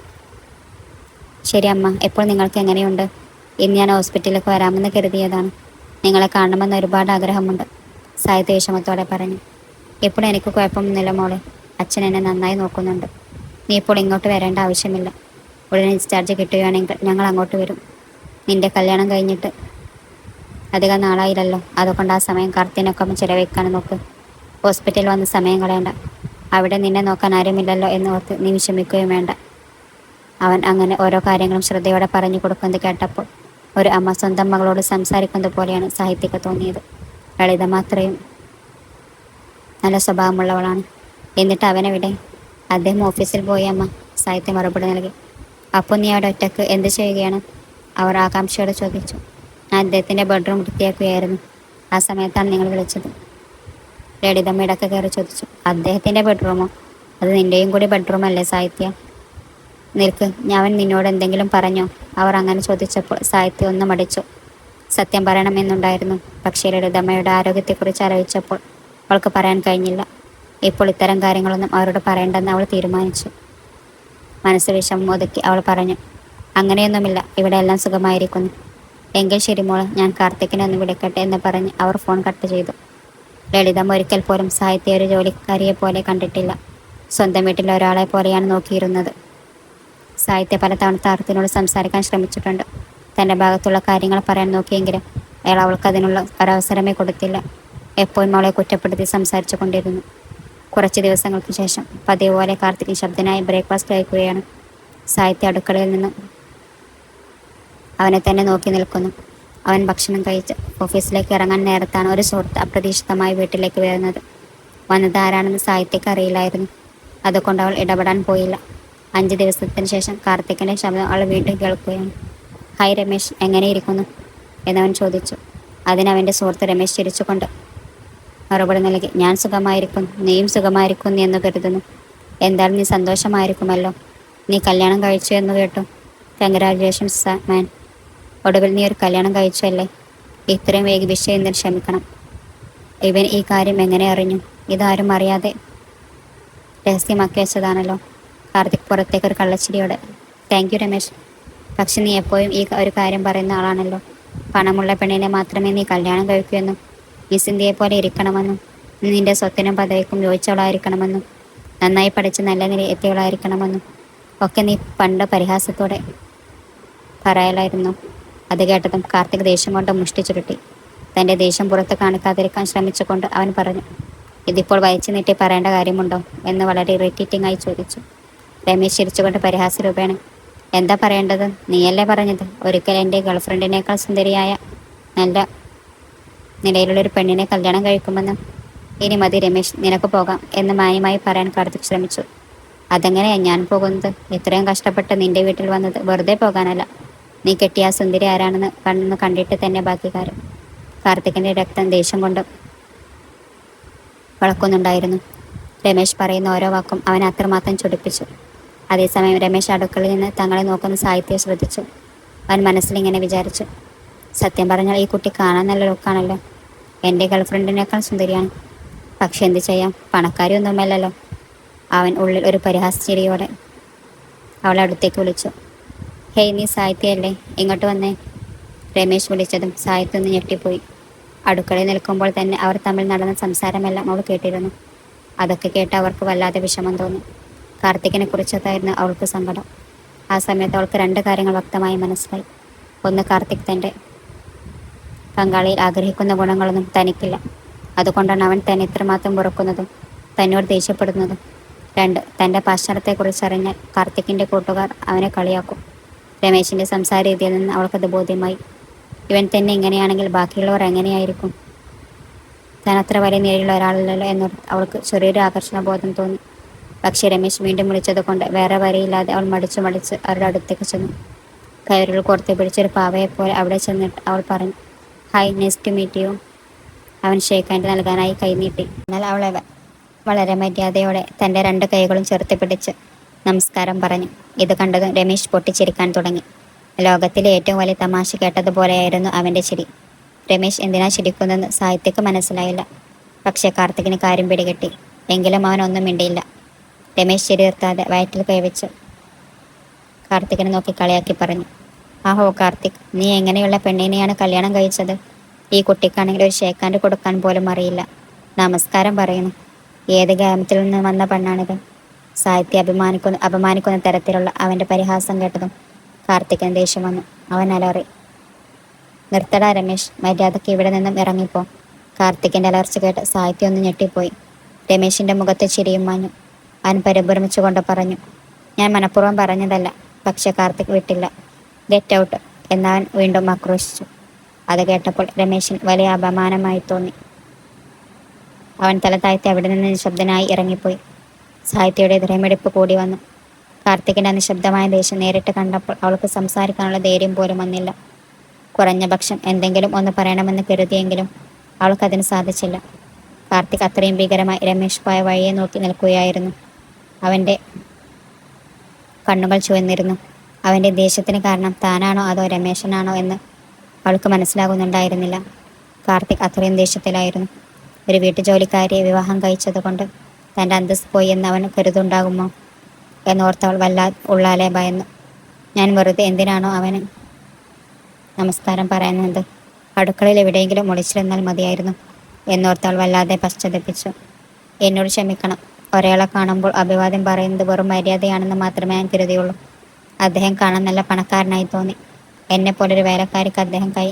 [SPEAKER 1] ശരി അമ്മ, ഇപ്പോൾ നിങ്ങൾക്ക് എങ്ങനെയുണ്ട്? ഇന്ന് ഞാൻ ഹോസ്പിറ്റലിലേക്ക് വരാമെന്ന് കരുതിയതാണ്. നിങ്ങളെ കാണണമെന്ന് ഒരുപാട് ആഗ്രഹമുണ്ട്, സാഹിത്യ വിഷമത്തോടെ പറഞ്ഞു. ഇപ്പോൾ എനിക്ക് കുഴപ്പമൊന്നുമില്ല മോളെ. അച്ഛൻ എന്നെ നന്നായി നോക്കുന്നുണ്ട്. നീ ഇപ്പോൾ ഇങ്ങോട്ട് വരേണ്ട ആവശ്യമില്ല. ഉടനെ ഡിസ്ചാർജ് കിട്ടുകയാണെങ്കിൽ ഞങ്ങൾ അങ്ങോട്ട് വരും. നിന്റെ കല്യാണം കഴിഞ്ഞിട്ട് അധികം നാളായില്ലല്ലോ. അതുകൊണ്ട് ആ സമയം കാർത്തിനൊപ്പം ചിലവഴിക്കാൻ നോക്ക്. ഹോസ്പിറ്റലിൽ വന്ന് സമയം കളയണ്ട. അവിടെ നിന്നെ നോക്കാൻ ആരുമില്ലല്ലോ എന്ന് ഓർത്ത് നീ വിഷമിക്കുകയും വേണ്ട. അവൻ അങ്ങനെ ഓരോ കാര്യങ്ങളും ശ്രദ്ധയോടെ പറഞ്ഞു കൊടുക്കുന്നത് കേട്ടപ്പോൾ ഒരു അമ്മ സ്വന്തം മകളോട് സംസാരിക്കുന്നത് പോലെയാണ് സാഹിത്യക്ക് തോന്നിയത്. ലളിത മാത്രയും നല്ല സ്വഭാവമുള്ളവളാണ്. എന്നിട്ട് അവനെവിടെ? അദ്ദേഹം ഓഫീസിൽ പോയി അമ്മ, സാഹിത്യ മറുപടി നൽകി. അപ്പോൾ നീ അവിടെ ഒറ്റക്ക് എന്ത് ചെയ്യുകയാണ്? അവർ ആകാംക്ഷയോടെ ചോദിച്ചു. ഞാൻ അദ്ദേഹത്തിൻ്റെ ബെഡ്റൂം വൃത്തിയാക്കുകയായിരുന്നു. ആ സമയത്താണ് നിങ്ങൾ വിളിച്ചത്. ലളിതമ്മ ഇടയ്ക്ക് കയറി ചോദിച്ചു. അദ്ദേഹത്തിൻ്റെ ബെഡ്റൂമോ? അത് നിൻ്റെയും കൂടി ബെഡ്റൂമല്ലേ സാഹിത്യ? നിൽക്ക്, ഞാൻ നിന്നോട് എന്തെങ്കിലും പറഞ്ഞോ? അവർ അങ്ങനെ ചോദിച്ചപ്പോൾ സാഹിത്യം ഒന്ന് മടിച്ചു. സത്യം പറയണമെന്നുണ്ടായിരുന്നു. പക്ഷേ ലളിതമ്മയുടെ ആരോഗ്യത്തെക്കുറിച്ച് ആലോചിച്ചപ്പോൾ അവൾക്ക് പറയാൻ കഴിഞ്ഞില്ല. ഇപ്പോൾ ഇത്തരം കാര്യങ്ങളൊന്നും അവരോട് പറയേണ്ടെന്ന് അവൾ തീരുമാനിച്ചു. മനസ്സ് വിഷമം ഒതുക്കി അവൾ പറഞ്ഞു. അങ്ങനെയൊന്നുമില്ല, ഇവിടെ എല്ലാം സുഖമായിരിക്കുന്നു. എങ്കിൽ ശരി മോളെ, ഞാൻ കാർത്തിക്കിനെ ഒന്ന് വിളിക്കട്ടെ എന്ന് പറഞ്ഞ് അവർ ഫോൺ കട്ട് ചെയ്തു. ലളിതം ഒരിക്കൽ പോലും സാഹിത്യ ഒരു ജോലിക്കാരിയെ പോലെ കണ്ടിട്ടില്ല. സ്വന്തം വീട്ടിലെ ഒരാളെ പോലെയാണ് നോക്കിയിരുന്നത്. സാഹിത്യ പലതവണ താരത്തിനോട് സംസാരിക്കാൻ ശ്രമിച്ചിട്ടുണ്ട്. തൻ്റെ ഭാഗത്തുള്ള കാര്യങ്ങൾ പറയാൻ നോക്കിയെങ്കിലും അയാൾ അവൾക്ക് അതിനുള്ള ഒരവസരമേ കൊടുത്തില്ല. എപ്പോഴും അവളെ കുറ്റപ്പെടുത്തി സംസാരിച്ചു കൊണ്ടിരുന്നു. കുറച്ച് ദിവസങ്ങൾക്ക് ശേഷം പതിവ് പോലെ കാർത്തിക് ശബ്ദനായി ബ്രേക്ക്ഫാസ്റ്റ് കഴിക്കുകയാണ്. സാഹിത്യ അടുക്കളയിൽ നിന്നും അവനെ തന്നെ നോക്കി നിൽക്കുന്നു. അവൻ ഭക്ഷണം കഴിച്ച് ഓഫീസിലേക്ക് ഇറങ്ങാൻ നേരത്താണ് ഒരു സുഹൃത്ത് അപ്രതീക്ഷിതമായി വീട്ടിലേക്ക് വരുന്നത്. വന്നത് ആരാണെന്ന് സാഹിത്യക്ക് അറിയില്ലായിരുന്നു. അതുകൊണ്ട് അവൾ ഇടപെടാൻ പോയില്ല. 5 ദിവസത്തിന് ശേഷം കാർത്തിക്കിൻ്റെ ശബ്ദം അവൾ വീണ്ടും കേൾക്കുകയാണ്. ഹായ് രമേശ്, എങ്ങനെയിരിക്കുന്നു എന്നവൻ ചോദിച്ചു. അതിനവൻ്റെ സുഹൃത്ത് രമേശ് ചിരിച്ചുകൊണ്ട് മറുപടി നൽകി. ഞാൻ സുഖമായിരിക്കുന്നു, നീയും സുഖമായിരിക്കുന്നു എന്ന് കരുതുന്നു. എന്തായാലും നീ സന്തോഷമായിരിക്കുമല്ലോ. നീ കല്യാണം കഴിച്ചു എന്ന് കേട്ടു. കൺഗ്രാജുലേഷൻസ് മാൻ. ഒടുവിൽ നീ ഒരു കല്യാണം കഴിച്ചു അല്ലേ? ഇത്രയും വേഗി വിഷയം എന്തിന് ക്ഷമിക്കണം. ഇവൻ ഈ കാര്യം എങ്ങനെ അറിഞ്ഞു? ഇതാരും അറിയാതെ രഹസ്യമാക്കി വെച്ചതാണല്ലോ. കാർത്തിക് പുറത്തേക്ക് ഒരു കള്ളച്ചിരിയോടെ. Thank you Ramesh. പക്ഷെ നീ എപ്പോഴും ഈ ഒരു കാര്യം പറയുന്ന ആളാണല്ലോ. പണമുള്ള പെണ്ണിനെ മാത്രമേ നീ കല്യാണം കഴിക്കുമെന്നും മിസ് ഇന്ത്യയെ പോലെ ഇരിക്കണമെന്നും നിന്റെ സ്വത്തിനും പദവിക്കും യോജിച്ചവളായിരിക്കണമെന്നും നന്നായി പഠിച്ച് നല്ല നിലയിൽ എത്തിയവളായിരിക്കണമെന്നും ഒക്കെ നീ പണ്ട് പരിഹാസത്തോടെ പറയലായിരുന്നു. അത് കേട്ടതും കാർത്തിക് ദേഷ്യം കൊണ്ട് മുഷ്ടി ചുരുട്ടി. തൻ്റെ ദേഷ്യം പുറത്ത് കാണിക്കാതിരിക്കാൻ ശ്രമിച്ചുകൊണ്ട് അവൻ പറഞ്ഞു. ഇതിപ്പോൾ വലിച്ചു നീട്ടി പറയേണ്ട കാര്യമുണ്ടോ എന്ന് വളരെ ഇറിറ്റേറ്റിംഗ് ആയി ചോദിച്ചു. രമേശ് ചിരിച്ചുകൊണ്ട് പരിഹാസ രൂപേണ. എന്താ പറയേണ്ടത്? നീയല്ലേ പറഞ്ഞത് ഒരിക്കൽ എൻ്റെ ഗേൾഫ്രണ്ടിനേക്കാൾ സുന്ദരിയായ നല്ല നിലയിലുള്ളൊരു പെണ്ണിനെ കല്യാണം കഴിക്കുമെന്ന്. ഇനി മതി രമേശ്, നിനക്ക് പോകാം എന്ന് മാന്യമായി പറയാൻ കാർത്തിക് ശ്രമിച്ചു. അതെങ്ങനെയാണ് ഞാൻ പോകുന്നത്? ഇത്രയും കഷ്ടപ്പെട്ട് നിന്റെ വീട്ടിൽ വന്നത് വെറുതെ പോകാനല്ല. നീ കെട്ടിയ ആ സുന്ദരി ആരാണെന്ന് കണ്ടിട്ട് തന്നെ ബാക്കി കാര്യം. കാർത്തികിൻ്റെ രക്തം ദേഷ്യം കൊണ്ട് വളക്കുന്നുണ്ടായിരുന്നു. രമേശ് പറയുന്ന ഓരോ വാക്കും അവനെ അത്രമാത്രം ചൊടിപ്പിച്ചു. അതേസമയം രമേശ് അടുക്കളയിൽ നിന്ന് തങ്ങളെ നോക്കുന്ന സാഹിത്യം ശ്രദ്ധിച്ചു. അവൻ മനസ്സിലിങ്ങനെ വിചാരിച്ചു. സത്യം പറഞ്ഞാൽ ഈ കുട്ടി കാണാൻ നല്ല ലുക്കാണല്ലോ. എൻ്റെ ഗേൾഫ്രണ്ടിനേക്കാൾ സുന്ദരിയാണ്. പക്ഷെ എന്ത് ചെയ്യാം, പണക്കാരിയൊന്നുമല്ലല്ലോ. അവൻ ഉള്ളിൽ ഒരു പരിഹാസ ചിരിയോടെ അവളെ അടുത്തേക്ക് വിളിച്ചു. ഹേയ്, നീ സാഹിത്യല്ലേ? ഇങ്ങോട്ട് വന്നേ. രമേശ് വിളിച്ചതും സാഹിത്യം ഒന്ന് ഞെട്ടിപ്പോയി. അടുക്കളയിൽ നിൽക്കുമ്പോൾ തന്നെ അവർ തമ്മിൽ നടന്ന സംസാരമെല്ലാം അവൾ കേട്ടിരുന്നു. അതൊക്കെ കേട്ട് അവർക്ക് വല്ലാതെ വിഷമം തോന്നി. കാർത്തികിനെ കുറിച്ചതായിരുന്നു അവൾക്ക് സങ്കടം. ആ സമയത്ത് അവൾക്ക് 2 കാര്യങ്ങൾ വ്യക്തമായി മനസ്സിലായി. ഒന്ന്, കാർത്തിക് തൻ്റെ പങ്കാളിയിൽ ആഗ്രഹിക്കുന്ന ഗുണങ്ങളൊന്നും തനിക്കില്ല. അതുകൊണ്ടാണ് അവൻ തന്നെ ഇത്രമാത്രം വെറുക്കുന്നതും തന്നോട് ദേഷ്യപ്പെടുന്നതും. 2, തൻ്റെ പാശ്ചാത്യത്തെക്കുറിച്ചറിഞ്ഞാൽ കാർത്തിക്കിൻ്റെ കൂട്ടുകാർ അവനെ കളിയാക്കും. രമേശിൻ്റെ സംസാര രീതിയിൽ നിന്ന് അവൾക്കത് ബോധ്യമായി. ഇവൻ തന്നെ ഇങ്ങനെയാണെങ്കിൽ ബാക്കിയുള്ളവർ എങ്ങനെയായിരിക്കും? താൻ അത്ര വലിയ നിലയിലുള്ള ഒരാളല്ലല്ലോ എന്നോർത്ത് അവൾക്ക് ചെറിയൊരു ആകർഷണബോധം തോന്നി. പക്ഷേ രമേശ് വീണ്ടും വിളിച്ചതുകൊണ്ട് വേറെ വരയില്ലാതെ അവൾ മടിച്ച് അവരുടെ അടുത്തേക്ക് ചെന്നു. കയറുകൾ കോർത്ത് പിടിച്ചൊരു പാവയെപ്പോലെ അവിടെ ചെന്നിട്ട് അവൾ പറഞ്ഞു. Hi, nice to meet you. അവൻ ഷേക്ക് ഹാൻഡ് നൽകാനായി കൈ നീട്ടി. എന്നാൽ അവളെ വളരെ മര്യാദയോടെ തൻ്റെ 2 കൈകളും ചേർത്ത് പിടിച്ച് നമസ്കാരം പറഞ്ഞു. ഇത് കണ്ടതും രമേശ് പൊട്ടിച്ചിരിക്കാൻ തുടങ്ങി. ലോകത്തിലെ ഏറ്റവും വലിയ തമാശ കേട്ടതുപോലെയായിരുന്നു അവൻ്റെ ചിരി. രമേശ് എന്തിനാ ചിരിക്കുന്നതെന്ന് സാഹിത്യക്ക് മനസ്സിലായില്ല. പക്ഷേ കാർത്തികിന് കാര്യം പിടികിട്ടി. എങ്കിലും അവൻ ഒന്നും മിണ്ടിയില്ല. രമേശ് ശരി നിർത്താതെ വയറ്റിൽ കൈവച്ച് കാർത്തികിനെ നോക്കി കളിയാക്കി പറഞ്ഞു. ആഹോ കാർത്തിക്, നീ എങ്ങനെയുള്ള പെണ്ണിനെയാണ് കല്യാണം കഴിച്ചത്? ഈ കുട്ടിക്കാണെങ്കിൽ ഒരു ഷേക്കാൻഡ് കൊടുക്കാൻ പോലും അറിയില്ല. നമസ്കാരം പറയുന്നു. ഏത് ഗ്രാമത്തിൽ നിന്ന് വന്ന പെണ്ണാണിത്? സാഹിത്യ അപമാനിക്കുന്ന തരത്തിലുള്ള അവൻ്റെ പരിഹാസം കേട്ടതും കാർത്തികന് ദേഷ്യം വന്നു. അവൻ അലറി. നിർത്തടാ രമേശ്, മര്യാദയ്ക്ക് ഇവിടെ നിന്നും ഇറങ്ങിപ്പോ. കാർത്തികിൻ്റെ അലർച്ച കേട്ട് സാഹിത്യം ഒന്ന് ഞെട്ടിപ്പോയി. രമേശിൻ്റെ മുഖത്തെ ചിരിയും മാഞ്ഞു. അവൻ പരിഭ്രമിച്ചുകൊണ്ട് പറഞ്ഞു. ഞാൻ മനഃപൂർവ്വം പറഞ്ഞതല്ല. പക്ഷെ കാർത്തിക് വിട്ടില്ല. ഗെറ്റ് ഔട്ട് എന്നവൻ വീണ്ടും ആക്രോശിച്ചു. അത് കേട്ടപ്പോൾ രമേശിന് വലിയ അപമാനമായി തോന്നി. അവൻ തല താഴ്ത്തി അവിടെ നിന്ന് നിശബ്ദനായി ഇറങ്ങിപ്പോയി. സാഹിത്യയുടെ ഹൃദയമിടിപ്പ് കൂടി വന്നു. കാർത്തികിൻ്റെ നിശബ്ദമായ ദേഷ്യം നേരിട്ട് കണ്ടപ്പോൾ അവൾക്ക് സംസാരിക്കാനുള്ള ധൈര്യം പോലും വന്നില്ല. കുറഞ്ഞ പക്ഷം എന്തെങ്കിലും ഒന്ന് പറയണമെന്ന് കരുതിയെങ്കിലും അവൾക്കതിന് സാധിച്ചില്ല. കാർത്തിക് അത്രയും ഭീകരമായി രമേശ് പോയ വഴിയെ നോക്കി നിൽക്കുകയായിരുന്നു. അവൻ്റെ കണ്ണുകൾ ചുവന്നിരുന്നു. അവൻ്റെ ദേഷ്യത്തിന് കാരണം താനാണോ അതോ രമേശനാണോ എന്ന് അവൾക്ക് മനസ്സിലാകുന്നുണ്ടായിരുന്നില്ല. കാർത്തിക് അത്രയും ദേഷ്യത്തിലായിരുന്നു. ഒരു വീട്ടുജോലിക്കാരിയെ വിവാഹം കഴിച്ചതുകൊണ്ട് തൻ്റെ അന്തസ്സ് പോയി എന്ന് അവൻ കരുതുണ്ടാകുമോ എന്നോർത്തവൾ ഉള്ളാലെ ഭയന്നു. ഞാൻ വെറുതെ എന്തിനാണോ അവന് നമസ്കാരം പറയുന്നത്? അടുക്കളയിൽ എവിടെയെങ്കിലും ഒളിച്ചിരുന്നാൽ മതിയായിരുന്നു എന്നോർത്തവൾ വല്ലാതെ പശ്ചാത്തപിച്ചു. എന്നോട് ക്ഷമിക്കണം. ഒരാളെ കാണുമ്പോൾ അഭിവാദ്യം പറയുന്നത് വെറും മര്യാദയാണെന്ന് മാത്രമേ ഞാൻ കരുതിയുള്ളൂ. അദ്ദേഹം കാണാൻ നല്ല പണക്കാരനായി തോന്നി. എന്നെപ്പോലൊരു വേലക്കാരിക്ക് അദ്ദേഹം കൈ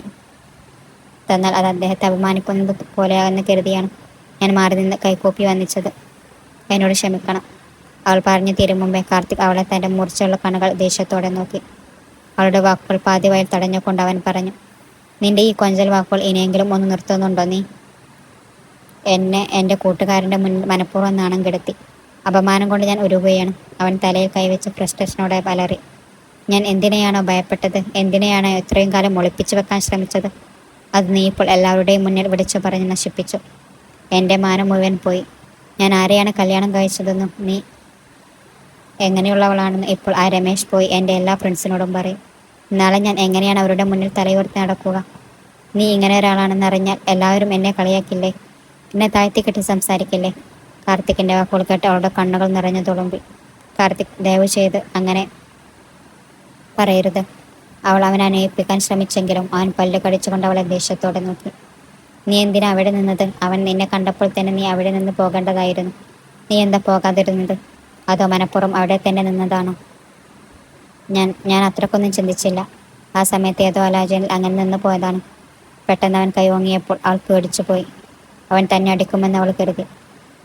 [SPEAKER 1] തന്നാൽ അത് അദ്ദേഹത്തെ അപമാനിക്കുന്നത് പോലെയാണെന്ന് കരുതിയാണ് ഞാൻ മാറി നിന്ന് കൈകൂപ്പി വന്നിച്ചത്. എന്നോട് ക്ഷമിക്കണം. അവൾ പറഞ്ഞു തീരും മുമ്പേ കാർത്തിക് അവളെ തൻ്റെ മൂർച്ചയുള്ള കണ്ണുകൾ ദേഷ്യത്തോടെ നോക്കി. അവളുടെ വാക്കുകൾ പാതി വയൽ തടഞ്ഞുകൊണ്ട് അവൻ പറഞ്ഞു. നിന്റെ ഈ കൊഞ്ചൽ വാക്കുകൾ ഇനിയെങ്കിലും ഒന്ന് നിർത്തുന്നുണ്ടോ നീ? എന്നെ എൻ്റെ കൂട്ടുകാരൻ്റെ മുന്നിൽ മനഃപൂർവ്വം നാണം കെടുത്തി. അപമാനം കൊണ്ട് ഞാൻ ഉരുകുകയാണ്. അവൻ തലയിൽ കൈവച്ച് ഫ്രസ്ട്രേഷനോടെ അലറി. ഞാൻ എന്തിനെയാണോ ഭയപ്പെട്ടത്? എന്തിനെയാണോ ഇത്രയും കാലം ഒളിപ്പിച്ചു വെക്കാൻ ശ്രമിച്ചത്? അത് നീ ഇപ്പോൾ എല്ലാവരുടെയും മുന്നിൽ വിളിച്ചു പറഞ്ഞ് നശിപ്പിച്ചു. എൻ്റെ മാനം മുഴുവൻ പോയി. ഞാൻ ആരെയാണ് കല്യാണം കഴിച്ചതെന്നും നീ എങ്ങനെയുള്ളവളാണെന്ന് ഇപ്പോൾ ആ രമേശ് പോയി എൻ്റെ എല്ലാ ഫ്രണ്ട്സിനോടും പറയും. നാളെ ഞാൻ എങ്ങനെയാണ് അവരുടെ മുന്നിൽ തലയുയർത്തി നടക്കുക? നീ ഇങ്ങനെ ഒരാളാണെന്ന് അറിഞ്ഞാൽ എല്ലാവരും എന്നെ കളിയാക്കില്ലേ? എന്നെ താഴ്ത്തിക്കെട്ടി സംസാരിക്കില്ലേ? കാർത്തികിൻ്റെ വാക്കുകൾ കേട്ട് അവളുടെ കണ്ണുകൾ നിറഞ്ഞു തുളുമ്പി. കാർത്തിക്, ദയവ് ചെയ്ത് അങ്ങനെ പറയരുത്. അവൾ അവനെ അനുനയിപ്പിക്കാൻ ശ്രമിച്ചെങ്കിലും അവൻ പല്ല് കടിച്ചുകൊണ്ട് അവളെ ദേഷ്യത്തോടെ നോക്കി. നീ എന്തിനാ അവിടെ നിന്നത്? അവൻ നിന്നെ കണ്ടപ്പോൾ തന്നെ നീ അവിടെ നിന്ന് പോകേണ്ടതായിരുന്നു. നീ എന്താ പോകാതിരുന്നത്? അതോ മനഃപൂർവ്വം അവിടെ തന്നെ നിന്നതാണോ? ഞാൻ അത്രക്കൊന്നും ചിന്തിച്ചില്ല. ആ സമയത്ത് ഏതോ ആലോചനയിൽ അങ്ങനെ നിന്ന് പോയതാണ്. പെട്ടെന്ന് അവൻ കൈവങ്ങിയപ്പോൾ അവൾ പേടിച്ചു പോയി. അവൻ തന്നെ അടിക്കുമെന്ന് അവൾ കരുതി.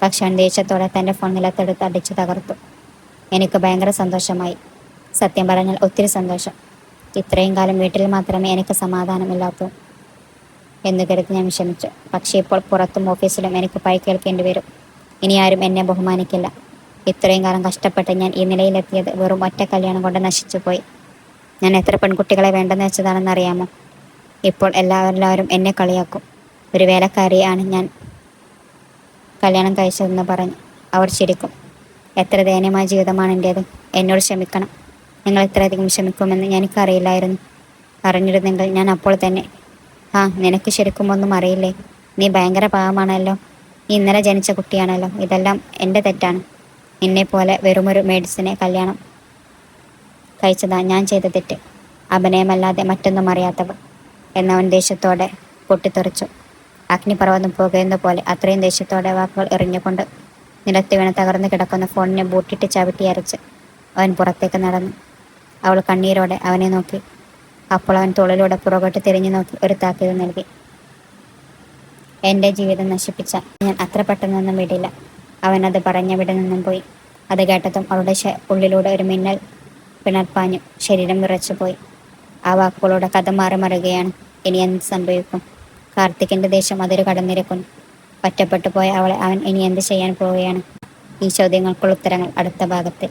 [SPEAKER 1] പക്ഷെ അവൻ ദേഷ്യത്തോടെ തൻ്റെ ഫോൺ നിലത്തെടുത്ത് അടിച്ചു തകർത്തു. എനിക്ക് ഭയങ്കര സന്തോഷമായി. സത്യം പറഞ്ഞാൽ ഒത്തിരി സന്തോഷം. ഇത്രയും കാലം വീട്ടിൽ മാത്രമേ എനിക്ക് സമാധാനമില്ലാത്തൂ എന്ന് കരുതി ഞാൻ വിഷമിച്ചു. പക്ഷേ ഇപ്പോൾ പുറത്തും ഓഫീസിലും എനിക്ക് പഴി കേൾക്കേണ്ടി വരും. ഇനി ആരും എന്നെ ബഹുമാനിക്കില്ല. ഇത്രയും കാലം കഷ്ടപ്പെട്ട് ഞാൻ ഈ നിലയിലെത്തിയത് വെറും ഒറ്റ കല്യാണം കൊണ്ട് നശിച്ചു പോയി. ഞാൻ എത്ര പെൺകുട്ടികളെ വേണ്ടെന്ന് വെച്ചതാണെന്ന് അറിയാമോ? ഇപ്പോൾ എല്ലാവരും എന്നെ കളിയാക്കും. ഒരു വേലക്കാരിയാണ് ഞാൻ കല്യാണം കഴിച്ചതെന്ന് പറഞ്ഞ് അവർ ചിരിക്കും. എത്ര ദയനീയമായ ജീവിതമാണ് എൻ്റേത്. എന്നോട് ക്ഷമിക്കണം. നിങ്ങൾ ഇത്രയധികം ക്ഷമിക്കുമെന്ന് എനിക്കറിയില്ലായിരുന്നു. അറിഞ്ഞിരുന്നെങ്കിൽ ഞാൻ അപ്പോൾ തന്നെ. നിനക്ക് ശരിക്കും ഒന്നും അറിയില്ലേ? നീ ഭയങ്കര പാവമാണല്ലോ. നീ ഇന്നലെ ജനിച്ച കുട്ടിയാണല്ലോ. ഇതെല്ലാം എൻ്റെ തെറ്റാണ്. നിന്നെപ്പോലെ വെറുമൊരു മേഡ്സിനെ കല്യാണം കഴിച്ചതാ ഞാൻ ചെയ്ത തെറ്റ്. അഭിനയമല്ലാതെ മറ്റൊന്നും അറിയാത്തവർ എന്നവൻ ദേഷ്യത്തോടെ പൊട്ടിത്തെറിച്ചു. അഗ്നിപർവ്വതം പുകയുന്ന പോലെ അത്രയും ദേഷ്യത്തോടെ വാക്കുകൾ എറിഞ്ഞുകൊണ്ട് നിലത്ത് വീണ് തകർന്നു കിടക്കുന്ന ഫോണിനെ ബൂട്ടിട്ട് ചവിട്ടി അരച്ച് അവൻ പുറത്തേക്ക് നടന്നു. അവൾ കണ്ണീരോടെ അവനെ നോക്കി. അപ്പോൾ അവൻ തോളിലൂടെ പുറകോട്ട് തിരിഞ്ഞു നോക്കി ഒരു താക്കീത് നൽകി. എൻ്റെ ജീവിതം നശിപ്പിച്ച ഞാൻ അത്ര പെട്ടെന്നൊന്നും വിടില്ല. അവനത് പറഞ്ഞവിടെ നിന്നും പോയി. അത് കേട്ടതും അവളുടെ ഉള്ളിലൂടെ ഒരു മിന്നൽ പിണർപ്പാഞ്ഞു. ശരീരം വിറച്ചുപോയി. ആ വാക്കുകളോടെ കഥ മാറി മറുകയാണ്. ഇനി എന്ത് സംഭവിക്കും? കാർത്തികിൻ്റെ ദേഷ്യം അതിര് കടന്നിരിക്കുന്നു. ഒറ്റപ്പെട്ടു പോയ അവളെ അവൻ ഇനി എന്ത് ചെയ്യാൻ പോവുകയാണ്? ഈ ചോദ്യങ്ങൾക്കുള്ള ഉത്തരങ്ങൾ അടുത്ത ഭാഗത്തിൽ.